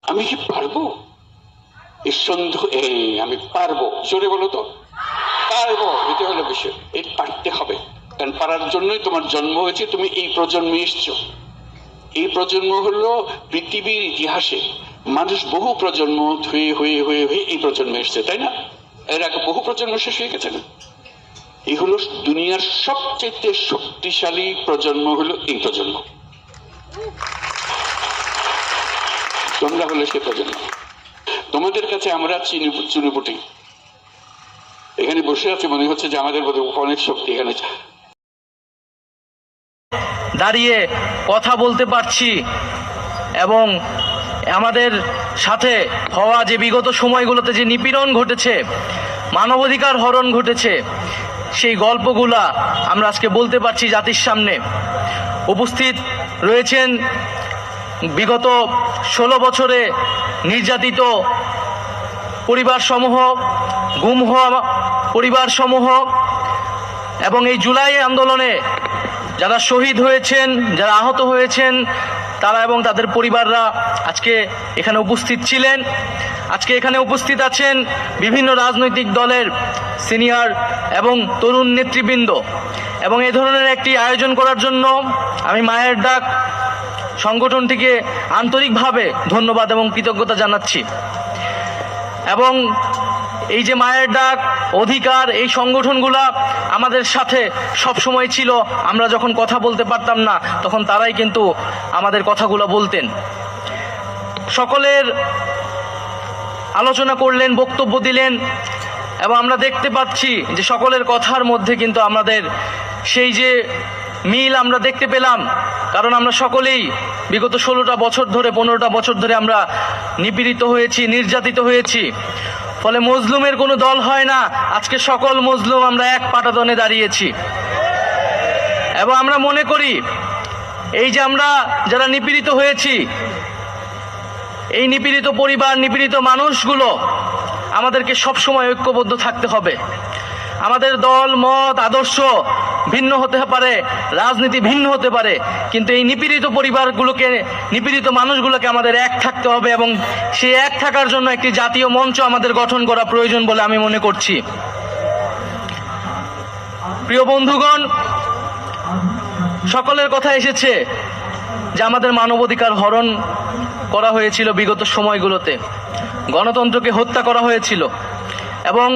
আমি কি পারবো? এই সন্দেহ, আমি পারবো, জোরে বলো তো, পারবো। এটা হলো বিষয়, এই পারতে হবে, কারণ পারার জন্যই তোমার জন্ম হয়েছে, তুমি এই প্রজন্মে এসছো। এই প্রজন্ম হলো পৃথিবীর ইতিহাসে মানুষ বহু প্রজন্ম হয়ে হয়ে হয়ে হয়ে এই প্রজন্মে এসছে, তাই না? এর আগে বহু প্রজন্ম শেষ হয়ে গেছে না? এই হলো দুনিয়ার সবচেয়ে শক্তিশালী প্রজন্ম, হলো এই প্রজন্ম। তোমরা হলে সে প্রজন্ম। তোমাদের কাছে আমরা চুনুপুটি, এখানে বসে আছে, মনে হচ্ছে যে আমাদের মধ্যে অনেক শক্তি এখানে দাঁড়িয়ে কথা বলতে পারছি, এবং আমাদের সাথে হওয়া যে বিগত সময়গুলোতে যে নিপীড়ন ঘটেছে, মানবাধিকার হরণ ঘটেছে, সেই গল্পগুলা আমরা আজকে বলতে পারছি জাতির সামনে। উপস্থিত রয়েছেন বিগত 16 বছরে নির্যাতিত পরিবারসমূহ, গুম হওয়া পরিবারসমূহ, এবং এই জুলাই আন্দোলনে যারা শহীদ হয়েছেন, যারা আহত হয়েছেন, তারা এবং তাদের পরিবাররা আজকে এখানে উপস্থিত ছিলেন। আজকে এখানে উপস্থিত আছেন বিভিন্ন রাজনৈতিক দলের সিনিয়র এবং তরুণ নেতৃবৃন্দ। এবং এই ধরনের একটি আয়োজন করার জন্য আমি মায়ের ডাক সংগঠনটিকে আন্তরিকভাবে ধন্যবাদ এবং কৃতজ্ঞতা জানাচ্ছি। এবং এই যে মায়ের ডাক, অধিকার, এই সংগঠনগুলা আমাদের সাথে সব সময় ছিল। আমরা যখন কথা বলতে পারতাম না, তখন তারাই কিন্তু আমাদের কথাগুলো বলতেন। সকলের আলোচনা করলেন, বক্তব্য দিলেন, এবং আমরা দেখতে পাচ্ছি যে সকলের কথার মধ্যে কিন্তু আমাদের সেই যে মিল আমরা দেখতে পেলাম। কারণ আমরা সকলেই বিগত 16টা বছর ধরে, 15টা বছর ধরে আমরা নিপীড়িত হয়েছি, নির্যাতিত হয়েছি। ফলে মজলুমের কোনো দল হয় না। আজকে সকল মজলুম আমরা এক পাটাতনে দাঁড়িয়েছি। এবং আমরা মনে করি এই যে আমরা যারা নিপীড়িত হয়েছি, এই নিপীড়িত পরিবার, নিপীড়িত মানুষগুলো, আমাদেরকে সবসময় ঐক্যবদ্ধ থাকতে হবে। আমাদের দল মত আদর্শ ভিন্ন হতে পারে, রাজনীতি ভিন্ন হতে পারে, কিন্তু এই নিপীড়িত পরিবারগুলোকে, নিপীড়িত মানুষগুলোকে আমাদের এক থাকতে হবে। এবং সেই এক থাকার জন্য একটি জাতীয় মঞ্চ আমাদের গঠন করা প্রয়োজন বলে আমি মনে করছি। প্রিয় বন্ধুগণ, সকলের কথা এসেছে যে আমাদের মানবাধিকার হরণ করা হয়েছিল বিগত সময়গুলোতে, গণতন্ত্রকে হত্যা করা হয়েছিল, এবং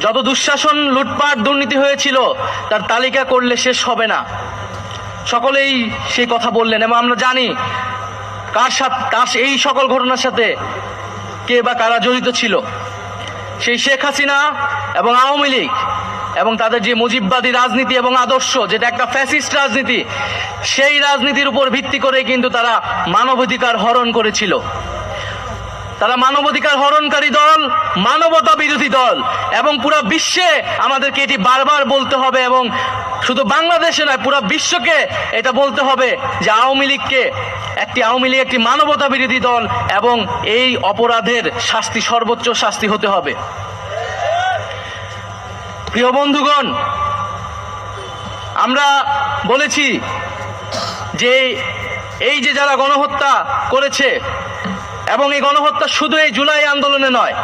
যত দুঃশাসন, লুটপাট, দুর্নীতি হয়েছিল তার তালিকা করলে শেষ হবে না। সকলেই সেই কথা বললেন। এবং আমরা জানি কার এই সকল ঘটনার সাথে কে বা কারা জড়িত ছিল। সেই শেখ হাসিনা এবং আওয়ামী লীগ এবং তাদের যে মুজিববাদী রাজনীতি এবং আদর্শ, যেটা একটা ফ্যাসিস্ট রাজনীতি, সেই রাজনীতির উপর ভিত্তি করে কিন্তু তারা মানবাধিকার হরণ করেছিল। তারা মানবাধিকার হরণকারী দল, মানবতা বিরোধী দল। এবং পুরো বিশ্বে আমাদেরকে এটি বারবার বলতে হবে, এবং শুধু বাংলাদেশে নয়, পুরো বিশ্বকে এটা বলতে হবে যে আওয়ামী লীগ একটি মানবতা বিরোধী দল, এবং এই অপরাধের শাস্তি, সর্বোচ্চ শাস্তি হতে হবে। প্রিয় বন্ধুগণ, আমরা বলেছি যে এই যে যারা গণহত্যা করেছে, এবং এই গণহত্যা শুধু এই জুলাই আন্দোলনে নয়,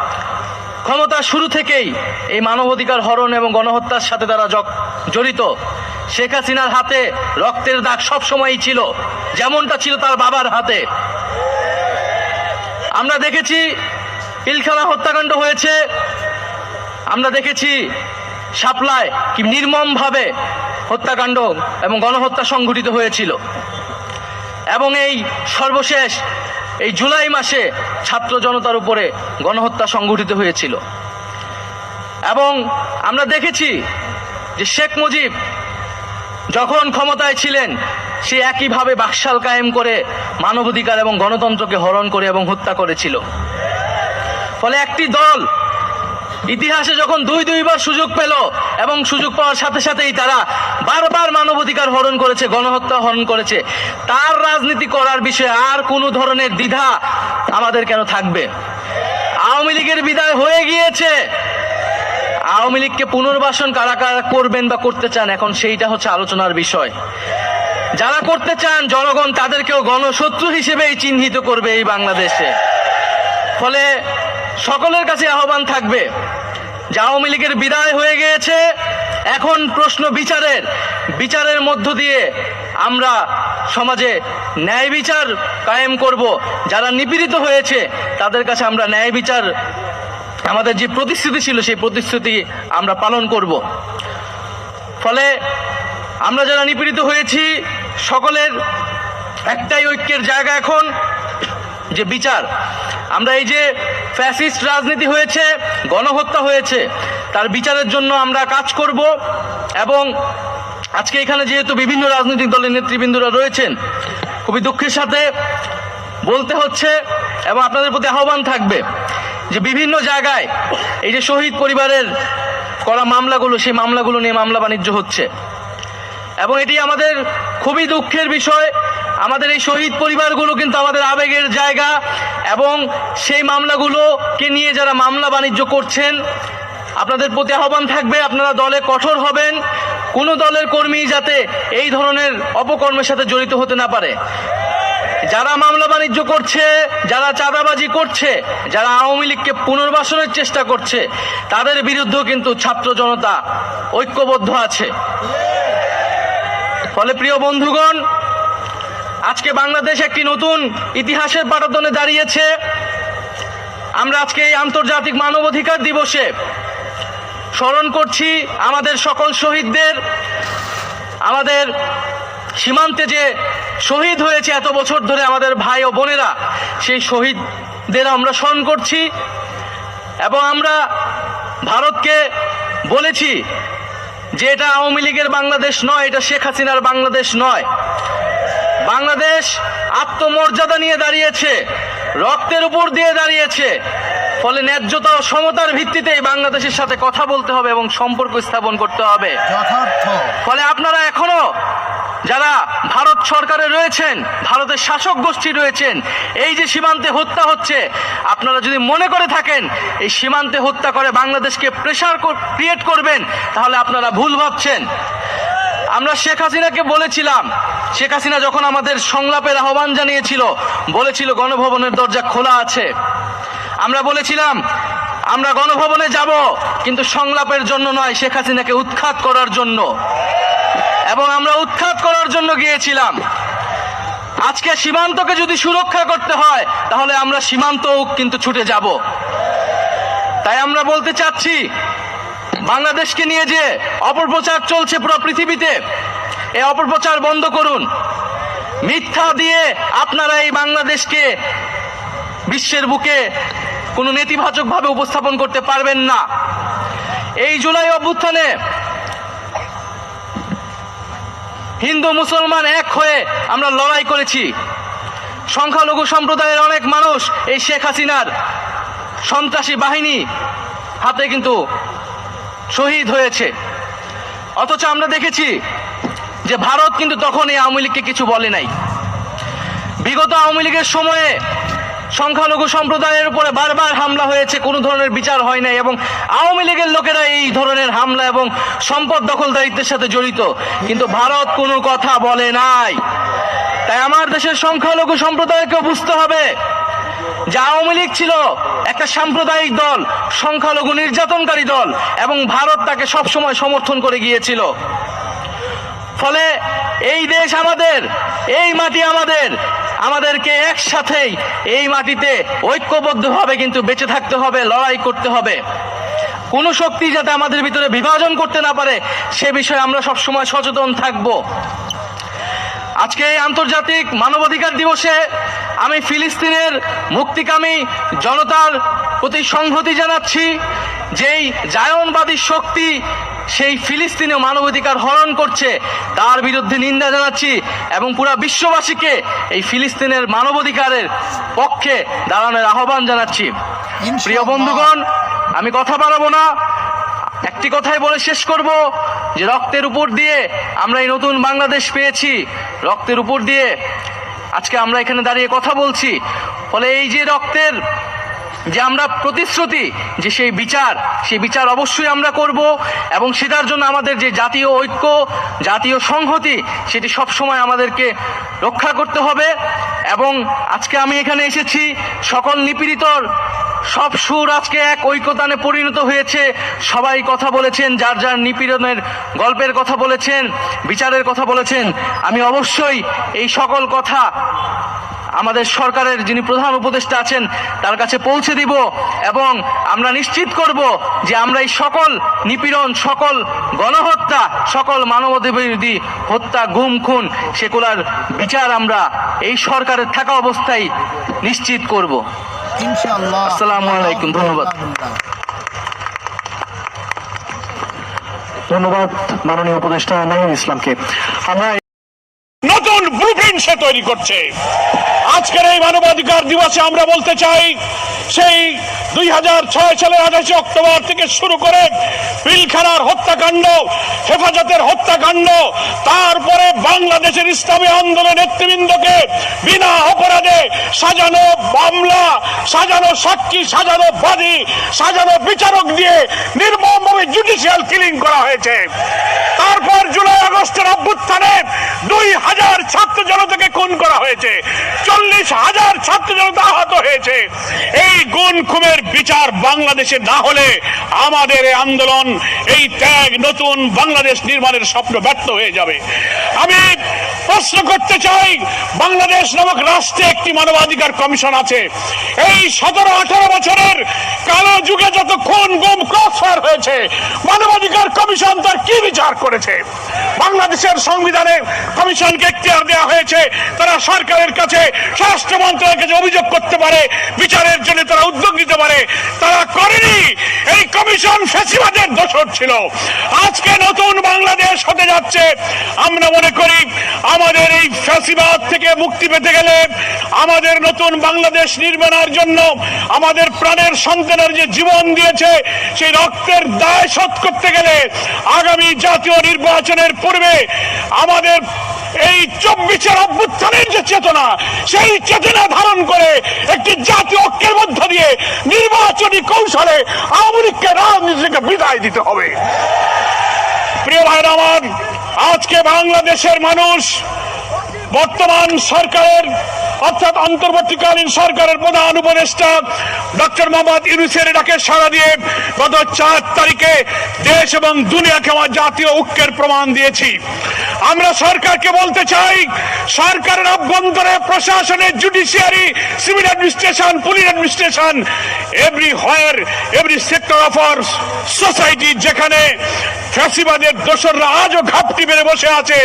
ক্ষমতা শুরু থেকেই এই মানবাধিকার হরণ এবং গণহত্যার সাথে তারা জড়িত। শেখ হাসিনার হাতে রক্তের দাগ সব সময়ই ছিল, যেমনটা ছিল তার বাবার হাতে। আমরা দেখেছি পিলখানা হত্যাকাণ্ড হয়েছে, আমরা দেখেছি শাপলায় কি নির্মমভাবে হত্যাকাণ্ড এবং গণহত্যা সংঘটিত হয়েছিল। এবং এই সর্বশেষ এই জুলাই মাসে ছাত্র জনতার উপরে গণহত্যা সংঘটিত হয়েছিল। এবং আমরা দেখেছি যে শেখ মুজিব যখন ক্ষমতায় ছিলেন, সে একইভাবে বাকশাল কায়েম করে মানবাধিকার এবং গণতন্ত্রকে হরণ করে এবং হত্যা করেছিল। ফলে একটি দল ইতিহাসে যখন দুইবার সুযোগ পেল, এবং সুযোগ পাওয়ার সাথে সাথেই তারা বারবার মানবাধিকার হরণ করেছে, গণহত্যা হরণ করেছে, তার রাজনীতি করার বিষয়ে আর কোনো ধরনের দ্বিধা আমাদের কেন থাকবে? আওয়ামী লীগের বিদায় হয়ে গিয়েছে। আওয়ামী লীগকে পুনর্বাসন কারা কারা করবেন বা করতে চান, এখন সেইটা হচ্ছে আলোচনার বিষয়। যারা করতে চান জনগণ তাদেরকেও গণশত্রু হিসেবেই চিহ্নিত করবে এই বাংলাদেশে। ফলে সকলের কাছে আহ্বান থাকবে যে আওয়ামী লীগের বিদায় হয়ে গিয়েছে, এখন প্রশ্ন বিচারের মধ্য দিয়ে আমরা সমাজে ন্যায় বিচার কায়েম করব। যারা নিপীড়িত হয়েছে তাদের কাছে আমরা ন্যায় বিচার, আমাদের যে প্রতিশ্রুতি ছিল সেই প্রতিশ্রুতি আমরা পালন করব। ফলে আমরা যারা নিপীড়িত হয়েছি সকলের একটাই ঐক্যের জায়গা এখন যে বিচার। আমরা এই যে ফ্যাসিস্ট রাজনীতি হয়েছে, গণহত্যা হয়েছে, তার বিচারের জন্য আমরা কাজ করব। এবং আজকে এখানে যেহেতু বিভিন্ন রাজনৈতিক দলের নেতৃবৃন্দরা রয়েছেন, খুবই দুঃখের সাথে বলতে হচ্ছে এবং আপনাদের প্রতি আহ্বান থাকবে যে বিভিন্ন জায়গায় এই যে শহীদ পরিবারের করা মামলাগুলো, সেই মামলাগুলো নিয়ে মামলা বাণিজ্য হচ্ছে এবং এটি আমাদের খুবই দুঃখের বিষয়। আমাদের এই শহীদ পরিবারগুলো কিন্তু আমাদের আবেগের জায়গা এবং সেই মামলাগুলোকে নিয়ে যারা মামলা বাণিজ্য করছেন, আপনাদের প্রতি আহ্বান থাকবে আপনারা দলে কঠোর হবেন। কোনো দলের কর্মী যাতে এই ধরনের অপকর্মের সাথে জড়িত হতে না পারে। যারা মামলা বাণিজ্য করছে, যারা চাঁদাবাজি করছে, যারা আওয়ামী লীগকে পুনর্বাসনের চেষ্টা করছে, তাদের বিরুদ্ধেও কিন্তু ছাত্র জনতা ঐক্যবদ্ধ আছে। ফলে প্রিয় বন্ধুগণ, আজকে বাংলাদেশ একটি নতুন ইতিহাসের পাটাতনে দাঁড়িয়েছে। আমরা আজকে এই আন্তর্জাতিক মানবাধিকার দিবসে স্মরণ করছি আমাদের সকল শহীদদের, আমাদের সীমান্তে যে শহীদ হয়েছে এত বছর ধরে আমাদের ভাই ও বোনেরা, সেই শহীদদের আমরা স্মরণ করছি। এবং আমরা ভারতকে বলেছি যে এটা আওয়ামী লীগের বাংলাদেশ নয়, এটা শেখ হাসিনার বাংলাদেশ নয়। বাংলাদেশ আত্মমর্যাদা নিয়ে দাঁড়িয়েছে, রক্তের উপর দিয়ে দাঁড়িয়েছে। ফলে ন্যায্যতা ও সমতার ভিত্তিতে বাংলাদেশের সাথে কথা বলতে হবে এবং সম্পর্ক স্থাপন করতে হবে। ফলে আপনারা এখনো যারা ভারত সরকারে রয়েছেন, ভারতের শাসক গোষ্ঠী রয়েছেন, এই যে সীমান্তে হত্যা হচ্ছে, আপনারা যদি মনে করে থাকেন এই সীমান্তে হত্যা করে বাংলাদেশকে প্রেসার ক্রিয়েট করবেন, তাহলে আপনারা ভুল ভাবছেন। আমরা শেখ হাসিনাকে বলেছিলাম, শেখ হাসিনা যখন আমাদের সংলাপের আহ্বান জানিয়েছিল, বলেছিল গণভবনের দরজা খোলা আছে। আমরা বলেছিলাম আমরা গণভবনে যাব, কিন্তু সংলাপের জন্য নয়, শেখ হাসিনাকে উৎখাত করার জন্য। এবং আমরা উৎখাত করার জন্য গিয়েছিলাম। আজকে সীমান্তকে যদি সুরক্ষা করতে হয়, তাহলে আমরা সীমান্তও কিন্তু ছুটে যাব। তাই আমরা বলতে চাচ্ছি, বাংলাদেশকে নিয়ে যে অপপ্রচার চলছে পুরো পৃথিবীতে, এই অপপ্রচার বন্ধ করুন। মিথ্যা দিয়ে আপনারা এই বাংলাদেশকে বিশ্বের বুকে কোনো নেতিবাচকভাবে উপস্থাপন করতে পারবেন না। এই জুলাই অভ্যুত্থানে হিন্দু মুসলমান এক হয়ে আমরা লড়াই করেছি। সংখ্যালঘু সম্প্রদায়ের অনেক মানুষ এই শেখ হাসিনার সন্ত্রাসী বাহিনী হাতে কিন্তু শহীদ হয়েছে। অথচ আমরা দেখেছি যে ভারত কিন্তু তখন এই আওয়ামী লীগকে কিছু বলে নাই। বিগত আওয়ামী লীগের সময়ে সংখ্যালঘু সম্প্রদায়ের উপরে বারবার হামলা হয়েছে, কোনো ধরনের বিচার হয় নাই এবং আওয়ামী লীগের লোকেরা এই ধরনের হামলা এবং সম্পদ দখলদারিত্বের সাথে জড়িত, কিন্তু ভারত কোনো কথা বলে নাই। তাই আমার দেশের সংখ্যালঘু সম্প্রদায়কে বুঝতে হবে যে আওয়ামী লীগ ছিল একটা সাম্প্রদায়িক দল, সংখ্যালঘু নির্যাতনকারী দল, এবং ভারত তাকে সবসময় সমর্থন করে গিয়েছিল। ফলে এই দেশ আমাদের, এই মাটি আমাদের, আমাদেরকে একসাথেই এই মাটিতে ঐক্যবদ্ধভাবে কিন্তু বেঁচে থাকতে হবে, লড়াই করতে হবে। কোনো শক্তি যাতে আমাদের ভিতরে বিভাজন করতে না পারে সে বিষয়ে আমরা সবসময় সচেতন থাকব। আজকে এই আন্তর্জাতিক মানবাধিকার দিবসে আমি ফিলিস্তিনের মুক্তিকামী জনতার প্রতি সংহতি জানাচ্ছি। যেই জায়নবাদী শক্তি সেই ফিলিস্তিনে মানবাধিকার হরণ করছে তার বিরুদ্ধে নিন্দা জানাচ্ছি এবং পুরা বিশ্ববাসীকে এই ফিলিস্তিনের মানবাধিকারের পক্ষে দাঁড়ানোর আহ্বান জানাচ্ছি। প্রিয় বন্ধুগণ, আমি কথা বাড়াবো না, একটি কথাই বলে শেষ করব যে রক্তের উপর দিয়ে আমরা এই নতুন বাংলাদেশ পেয়েছি, রক্তের উপর দিয়ে আজকে আমরা এখানে দাঁড়িয়ে কথা বলছি। ফলে এই যে রক্তের যে আমরা প্রতিশ্রুতি যে সেই বিচার অবশ্যই আমরা করব, এবং সেটার জন্য আমাদের যে জাতীয় ঐক্য, জাতীয় সংহতি, সেটি সবসময় আমাদেরকে রক্ষা করতে হবে। এবং আজকে আমি এখানে এসেছি, সকল নিপীড়িতর সব সুর আজকে এক ঐক্যতানে পরিণত হয়েছে। সবাই কথা বলেছেন, যার যার নিপীড়নের গল্পের কথা বলেছেন, বিচারের কথা বলেছেন। আমি অবশ্যই এই সকল কথা আমাদের সরকারের যিনি প্রধান উপদেষ্টা আছেন তার কাছে পৌঁছে দিব, এবং আমরা নিশ্চিত করব যে আমরা এই সকল নিপীড়ন, সকল গণহত্যা, সকল মানবতাবিরোধী হত্যা, গুম, খুন, সেগুলার বিচার আমরা এই সরকারের থাকা অবস্থায় নিশ্চিত করব। ইনশাআল্লাহ। আসসালামু আলাইকুম, ধন্যবাদ। ধন্যবাদ মাননীয় উপদেষ্টা নাঈম ইসলামকে। আমরা নতুন ব্লুপ্রিন্ট সে তৈরি করছে। আজকের এই মানবাধিকার দিবসে আমরা বলতে চাই, সেই 2006 সালের 28 অক্টোবর থেকে শুরু করে পিলখানার হত্যাকাণ্ড, হেফাজতের হত্যাকাণ্ড, তারপরে বাংলাদেশের ইসলামী আন্দোলন নেতৃবৃন্দকে বিনা অপরাধে সাজানো মামলা, সাজানো সাক্ষী, সাজানো বাদী, সাজানো বিচারক দিয়ে নির্মমভাবে জুডিশিয়াল কিলিং করা হয়েছে। তারপর জুলাই আগস্টের অভ্যুত্থানে 2000 ছাত্র জনতাকে খুন করা হয়েছে, 40,000 ছাত্র জনতা আহত হয়েছে। এই গুম খুনের বিচার বাংলাদেশে না হলে আমাদের এই আন্দোলন, এই ত্যাগ, নতুন বাংলাদেশ নির্মাণের স্বপ্ন ব্যর্থ হয়ে যাবে। আমি প্রশ্ন করতে চাই, বাংলাদেশ নামক রাষ্ট্রে একটি মানবাধিকার কমিশন আছে। এই 17-18 বছরের কালো যুগে যত খুন, গুম, ক্রসফায়ার হয়েছে, মানবাধিকার কমিশন তার কি বিচার করেছে? বাংলাদেশের সংবিধানে কমিশনকে এখতিয়ার দেওয়া হয়েছে, তারা সরকারের কাছে, স্বরাষ্ট্র মন্ত্রণালয়ের কাছে অভিযোগ করতে পারে, বিচারের জন্য তারা উদ্যোগ নিতে পারে। তারা করেনি। এই কমিশন ফ্যাসিবাদের দোসর ছিল। আজকে নতুন বাংলাদেশ হতে যাচ্ছে। আমরা মনে করি আমাদের এই ফ্যাসিবাদ থেকে মুক্তি পেতে গেলে, আমাদের নতুন বাংলাদেশ নির্মাণের জন্য আমাদের প্রাণের সন্তানের যে জীবন দিয়েছে সেই রক্তের দায় শোধ করতে গেলে আগামী জাতীয় নির্বাচনের পূর্বে আমাদের এই 24-এর অভ্যুত্থানের যে চেতনা, সেই চেতনা ধারণ করে একটি জাতীয় ঐক্যের মধ্য দিয়ে নির্বাচনী কৌশলে আওয়ামী লীগকে রাজনীতি থেকে বিদায় দিতে হবে। প্রিয় ভাইরা আমার, আজকে বাংলাদেশের মানুষ বর্তমান সরকারের অর্থাৎ অন্তর্বর্তীকালীন সরকারের প্রধান উপদেষ্টা ডক্টর মোহাম্মদ ইউনূসের ডাকে সাড়া দিয়ে গত 4 তারিখে দেশ এবং দুনিয়াকে আমার জাতীয় ঐক্যের প্রমাণ দিয়েছি। আমরা সরকারকে বলতে চাই, সরকারের অভ্যন্তরে, প্রশাসনে, judiciary, civil administration, police administration, every sector of our society, যেখানে ফ্যাসিবাদের দোসররা আজও ঘাপটি মেরে বসে আছে,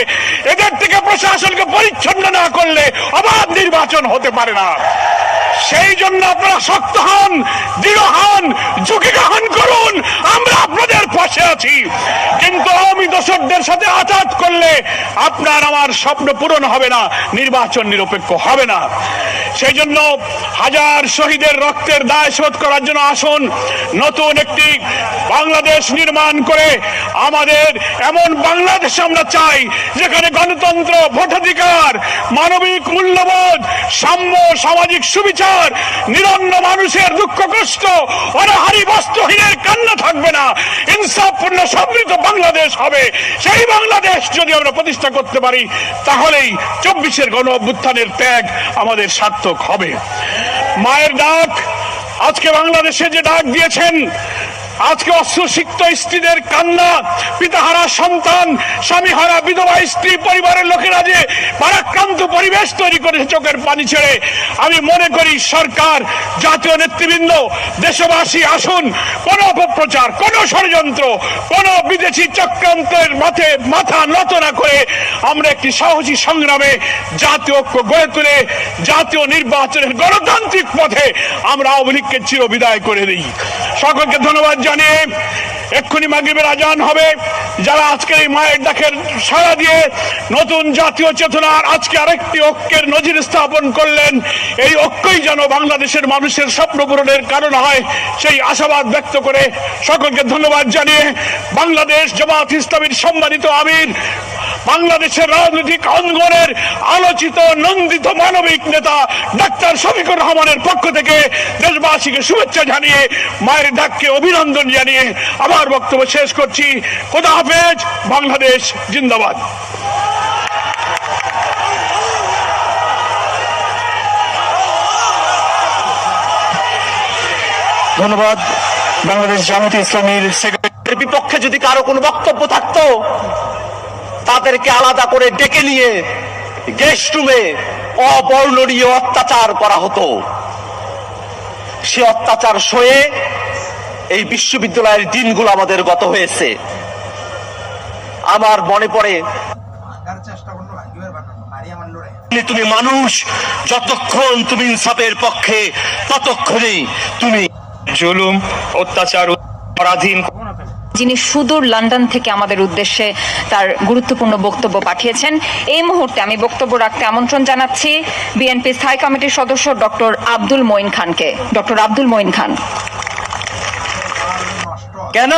এদের থেকে প্রশাসনকে পরিচ্ছন্ন না করলে অবাধ নির্বাচন হতে পারে না। সেই জন্য আপনারা শক্ত হন, দৃঢ় হন, ঝুঁকি গ্রহণ করুন। আমরা আপনাদের পাশে আছি। কিন্তু আওয়ামী দোসরদের সাথে আঘাত করলে আপনার আমার স্বপ্ন পূরণ হবে না, নির্বাচন নিরপেক্ষ হবে না। সেই জন্য হাজার শহীদের রক্তের দায় শোধ করার জন্য আসুন নতুন একটি বাংলাদেশ নির্মাণ করে আমাদের এমন বাংলাদেশ আমরা চাই যেখানে গণতন্ত্র, ভোটাধিকার, মানবিক মূল্যবোধ, সাম্য, সামাজিক সুবিচার, নিরন্ন মানুষের দুঃখ কষ্ট, অনাহারী বস্ত্রহীনের কান্না থাকবে না, ইনসাফপূর্ণ সমৃদ্ধ বাংলাদেশ হবে। সেই বাংলাদেশ যদি আমরা প্রতিষ্ঠা করতে পারি তাহলেই 24-এর গণ অভ্যুত্থানের ত্যাগ আমাদের সার্থক হবে। মায়ের ডাক, আজকে বাংলাদেশে যে ডাক দিয়েছেন, আজকে অশ্রুসিক্ত স্ত্রীদের কান্না, পিতাহারা সন্তান, স্বামীহারা বিধবা স্ত্রী, পরিবারের লোকেরা যে ভারাক্রান্ত পরিবেশ তৈরি করেছে চোখের পানি ছেড়ে, আমি মনে করি সরকার, জাতীয় নেতৃবৃন্দ, দেশবাসী আসুন, কোন অপপ্রচার, কোন ষড়যন্ত্র, কোন বিদেশি চক্রান্তের মাথা নত না করে আমরা একটি সাহসী সংগ্রামে জাতীয় ঐক্য গড়ে তুলে জাতীয় নির্বাচনের গণতান্ত্রিক পথে আমরা আওয়ামী লীগকে চিরবিদায় করে দিই। সকলকে ধন্যবাদ জানিয়ে এক্ষুনি মাগরিবের আজান হবে। যারা আজকের এই মায়ের ডাকের সাড়া দিয়ে নতুন জাতীয় চেতনার আজকে আরেকটি ঐক্যের নজির স্থাপন করলেন, এই ঐক্যই যেন বাংলাদেশের মানুষের স্বপ্ন পূরণের কারণ হয়, সেই আশাবাদ ব্যক্ত করে সকলকে ধন্যবাদ জানিয়ে বাংলাদেশ জামাত ইসলামীর সম্মানিত আমির, বাংলাদেশের রাজনৈতিক অঙ্গনের আলোচিত নন্দিত মানবিক নেতা ডাক্তার শফিকুর রহমানের পক্ষ থেকে দেশবাসী দেশবাসীকে শুভেচ্ছা জানিয়ে, মায়ের ডাককে অভিনন্দন জানিয়ে আমার বক্তব্য শেষ করছি। খোদা হাফেজ। বাংলাদেশ জিন্দাবাদ। ধন্যবাদ। বাংলাদেশ জামায়াতে ইসলামীর সেক্রেটারি বিপক্ষে যদি কারো কোনো বক্তব্য থাকতো তাদেরকে আলাদা করে ডেকে নিয়ে গেস্ট রুমে অবর্ণনীয় অত্যাচার করা হতো। সে অত্যাচার সয়ে এই বিশ্ববিদ্যালয়ের দিনগুলো আমাদের গত হয়েছে। আমার মনে পড়ে তুমি মানুষ, যতক্ষণ তুমি ইনসাফের পক্ষে ততক্ষণেই তুমি জুলুম, অত্যাচার, পরাধীন। যিনি সুদূর লন্ডন থেকে আমাদের উদ্দেশ্যে তার গুরুত্বপূর্ণ বক্তব্য পাঠিয়েছেন, এই মুহূর্তে আমি বক্তব্য রাখতে আমন্ত্রণ জানাচ্ছি বিএনপি স্থায়ী কমিটির সদস্য ডক্টর আব্দুল মঈন খানকে। ডক্টর আব্দুল মঈন খান। কেন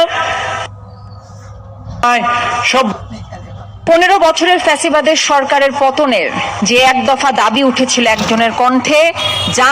সব 15 বছরের ফ্যাসিবাদের সরকারের পতনের যে এক দফা দাবি উঠেছিল একজনের কণ্ঠে, যা